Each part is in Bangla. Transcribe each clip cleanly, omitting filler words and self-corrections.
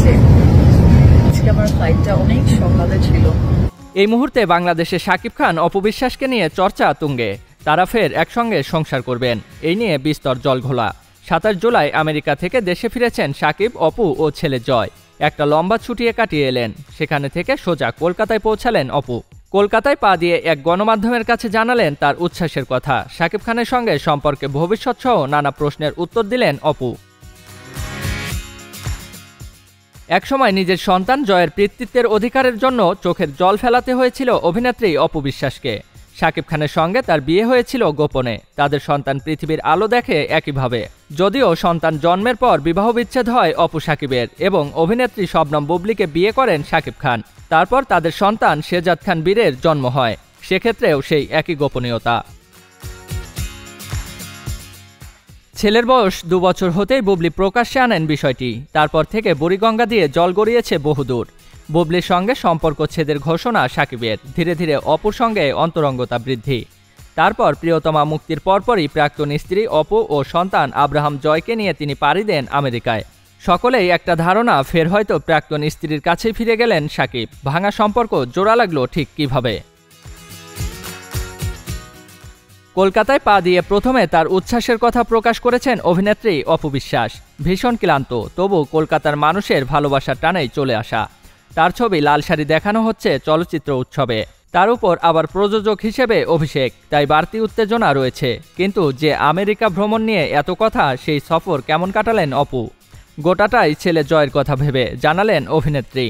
লাগছে। আজকে আমার ফ্লাইটটা অনেক সকালে ছিল। এই মুহূর্তে বাংলাদেশে শাকিব খান অপু বিশ্বাসকে নিয়ে চর্চা তুঙ্গে। তারা ফের একসঙ্গে সংসার করবেন, এই নিয়ে বিস্তর জলঘোলা। 27 জুলাই আমেরিকা থেকে দেশে ফিরেছেন শাকিব, অপু ও ছেলে জয়। একটা লম্বা ছুটিয়ে কাটিয়ে এলেন। সেখানে থেকে সোজা কলকাতায় পৌঁছালেন অপু। কলকাতায় পা দিয়ে এক গণমাধ্যমের কাছে জানালেন তার উচ্ছ্বাসের কথা। শাকিব খানের সঙ্গে সম্পর্কে ভবিষ্যৎ সহ নানা প্রশ্নের উত্তর দিলেন অপু। একসময় নিজের সন্তান জয়ের পিতৃত্বের অধিকারের জন্য চোখের জল ফেলাতে হয়েছিল অভিনেত্রী অপু বিশ্বাসকে। শাকিব খানের সঙ্গে তার বিয়ে হয়েছিল গোপনে। তাদের সন্তান পৃথিবীর আলো দেখে একইভাবে। যদিও সন্তান জন্মের পর বিবাহ বিচ্ছেদ হয় অপু শাকিবের এবং অভিনেত্রী শবনম বুবলিকে বিয়ে করেন শাকিব খান। তারপর তাদের সন্তান শেজাদ খান বীরের জন্ম হয়। সেক্ষেত্রেও সেই একই গোপনীয়তা। ছেলের বয়স 2 বছর হতেই বুবলি প্রকাশ্যে আনেন বিষয়টি। তারপর থেকে বুড়িগঙ্গা দিয়ে জল গড়িয়েছে বহুদূর। বুবলির সঙ্গে সম্পর্ক ছেদের ঘোষণা শাকিবের। ধীরে ধীরে অপুর সঙ্গে অন্তরঙ্গতা বৃদ্ধি। তারপর প্রিয়তমা মুক্তির পরপরই প্রাক্তন স্ত্রী অপু ও সন্তান আব্রাহাম জয়কে নিয়ে তিনি পাড়ি দেন আমেরিকায়। সকলেই একটা ধারণা, ফের হয়তো প্রাক্তন স্ত্রীর কাছেই ফিরে গেলেন শাকিব। ভাঙা সম্পর্ক জোড়া লাগলো ঠিক কিভাবে? কলকাতায় পা দিয়ে প্রথমে তার উচ্ছ্বাসের কথা প্রকাশ করেছেন অভিনেত্রী অপু বিশ্বাস। ভীষণ ক্লান্ত, তবু কলকাতার মানুষের ভালোবাসার টানেই চলে আসা। তার ছবি লাল শাড়ি দেখানো হচ্ছে চলচ্চিত্র উৎসবে। তার উপর আবার প্রযোজক হিসেবে অভিষেক, তাই বাড়তি উত্তেজনা রয়েছে। কিন্তু যে আমেরিকা ভ্রমণ নিয়ে এত কথা, সেই সফর কেমন কাটালেন অপু? গোটাটাই ছেলে জয়ের কথা ভেবে, জানালেন অভিনেত্রী।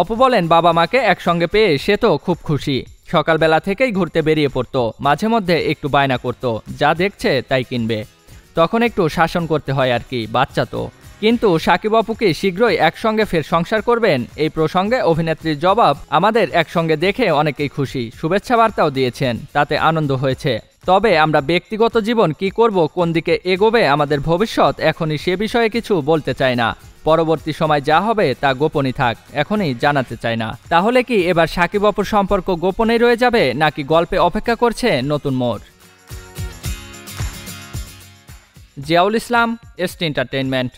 অপু বলেন, বাবা মাকে একসঙ্গে পেয়ে সে তো খুব খুশি। সকালবেলা থেকেই ঘুরতে বেরিয়ে পড়তো, মাঝে মধ্যে একটু বায়না করতো, যা দেখছে তাই কিনবে। তখন একটু শাসন করতে হয় আর কি, বাচ্চা তো। কিন্তু শাকিব অপু কি শীঘ্রই একসঙ্গে ফের সংসার করবেন? এই প্রসঙ্গে অভিনেত্রীর জবাব, আমাদের একসঙ্গে দেখে অনেকেই খুশি, শুভেচ্ছা বার্তাও দিয়েছেন, তাতে আনন্দ হয়েছে। তবে আমরা ব্যক্তিগত জীবন কি করব, কোন দিকে এগোবে আমাদের ভবিষ্যৎ, এখনই সে বিষয়ে কিছু বলতে চাই না। পরবর্তী সময় যা হবে তা গোপনই থাক, এখনই জানাতে চাই না। তাহলে কি এবার শাকিব অপুর সম্পর্ক গোপনেই রয়ে যাবে, নাকি গল্পে অপেক্ষা করছে নতুন মোড়? জিয়াউল ইসলাম, এসটি এন্টারটেইনমেন্ট।